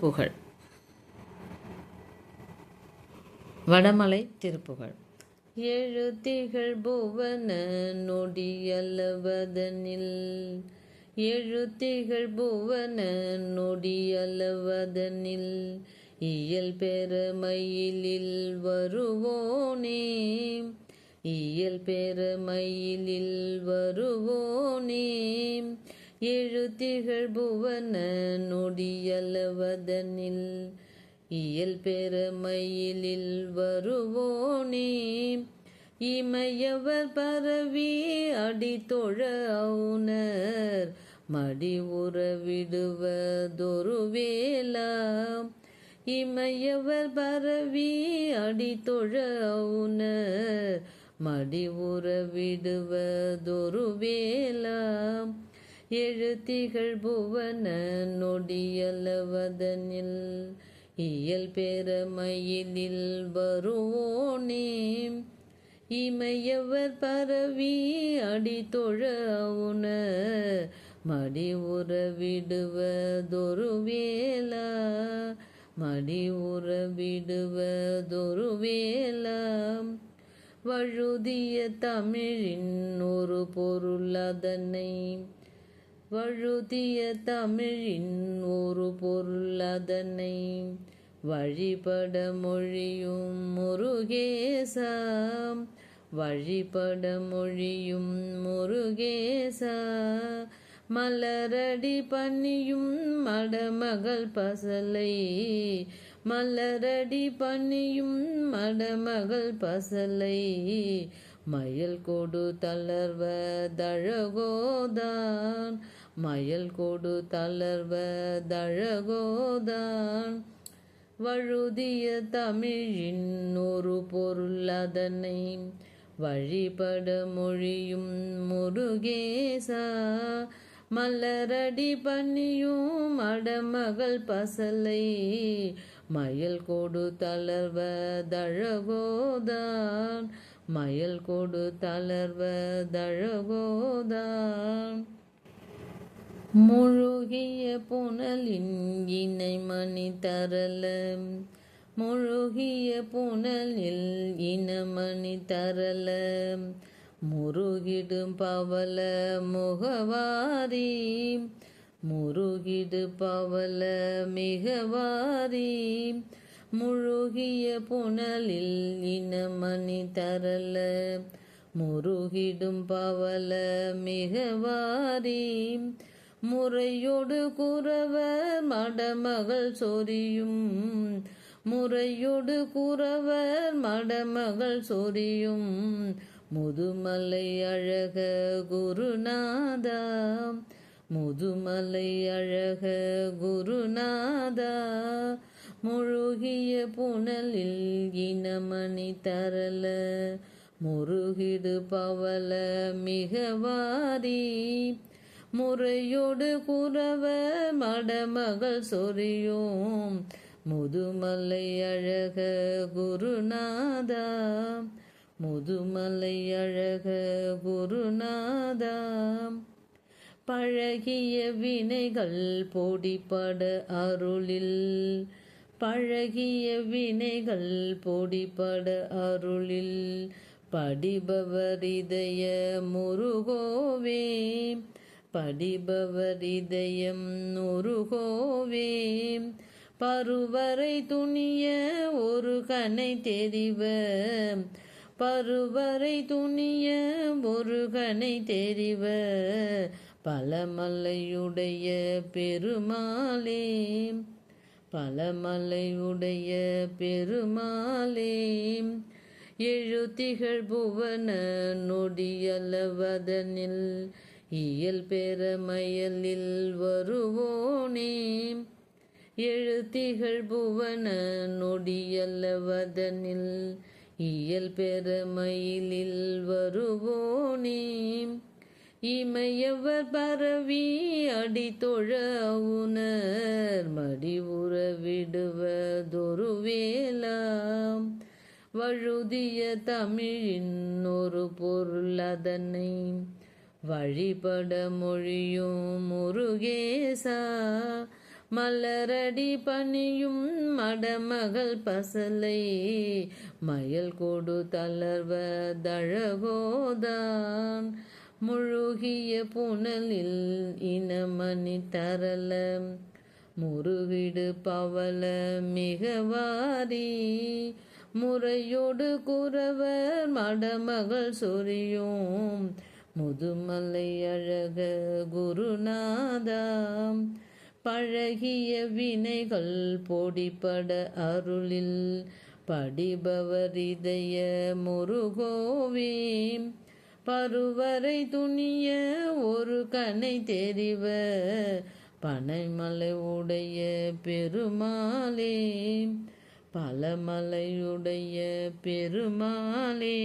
புகழ். வடமலை திருப்புகழ். எழுத்திகள் புவன நொடியளவதனில், எழுத்திகள் புவன நொடியளவதனில், இயல் பெறமயிலில் வருவோனே, இயல் பெறமயிலில் வருவோனே, எழுத்திகள் புவன நொடியளவதனில், இயல் பெறமயிலில் வருவோனே, இமையவர் பரவி அடித்தொழ அவுணர் மடி உறவிடுவதொரு வேளா, இமையவர் பரவி அடித்தொழ அவுணர் மடி உறவிடுவதொரு வேளா, எழுத்திகள் புவன நொடியளவதனில், இயல் பெறமயிலில் வருவோனே, இமையவர் பரவி அடித்தொழ அவுணர் மடி உறவிடுவதொரு வேளா, மடி உறவிடுவதொரு வேளா, வழுதிய தமிழின் ஒரு பொருள் அதனை, வழுதிய தமிழின் ஒரு பொருள் அதனை, வழிபட மொழியும் முருகேசா, வழிபட மொழியும் முருகேசா, மலரடி பணியும் மடமகள் பசலை, மலரடி பணியும் மடமகள் பசலை, மயல் கொடு தளர்வதழகோதான், மயல் கொடு தளர்வதழகோதான், வழுதிய தமிழின் ஒரு பொருள் அதனை, வழிபட மொழியும் முருகேசா, மலரடி பணியும் மடமகள் பசலை, மயல் கொடு தளர்வதழகோதான், மயல் கொடு தளர்வதழகோதான், முழுகிய புனலின் இணைமணி தரல, முழுகிய புனலில் இனமணி தரல, முருகிடும் பவள முகவாரி, முருகிடு பவள மிகவாரி, முழுகிய புனலில் இனமணி தரல, முருகிடும் பவள மிகவாரி, முறையோடு குறவர் மடமகள் சொரியும், முறையோடு குறவர் மடமகள் சொரியும், முதுமலை அழக குருநாதா, முதுமலை அழக குருநாதா, முழுகிய புனலில் இனமணி தரல, முருகிடு பவள மிகவாரி, முறையோடு குறவர் மடமகள் சொரியும், முதுமலை அழக குருநாதா, முதுமலை அழக குருநாதா, பழகிய வினைகள் பொடிபட அருளில், பழகிய வினைகள் பொடிபட அருளில், படிபவர் இதய முருகோவே, படிபவர் இதயம் முருகோவே, பருவரை துணிய ஒரு கனை தெரிவ, பருவரை துணிய ஒரு கனை தெரிவ, பலமலையுடைய பெருமாளே, பலமலையுடைய பெருமாளே, எழுத்திகள் புவன நொடியளவதனில், இயல் பெறமயிலில் வருவோனே, எழுத்திகள் புவன நொடியளவதனில், இயல் பெறமயிலில் வருவோனே, இமையவர் பரவி அடித்தொழ அவுணர் மடி உறவிடுவதொரு வேளா, வழுதிய தமிழின் ஒரு பொருள் அதனை, வழிபட மொழியும் முருகேசா, மலரடி பணியும் மடமகள் பசலை மயல் கொடு தளர்வதழகோதான் முழுகிய புனலில் இனமணி தரல முருகிடு பவள மிகவாரி முறையோடு குறவர் மடமகள் சொரியும் முதுமலை அழக குருநாதாம் பழகிய வினைகள் பொடிபட அருளில் படிபவர் இதய முருகோவே பருவரை துணிய ஒரு கனை தெரிவ பனைமலை உடைய பெருமாளே பலமலையுடைய பெருமாளே.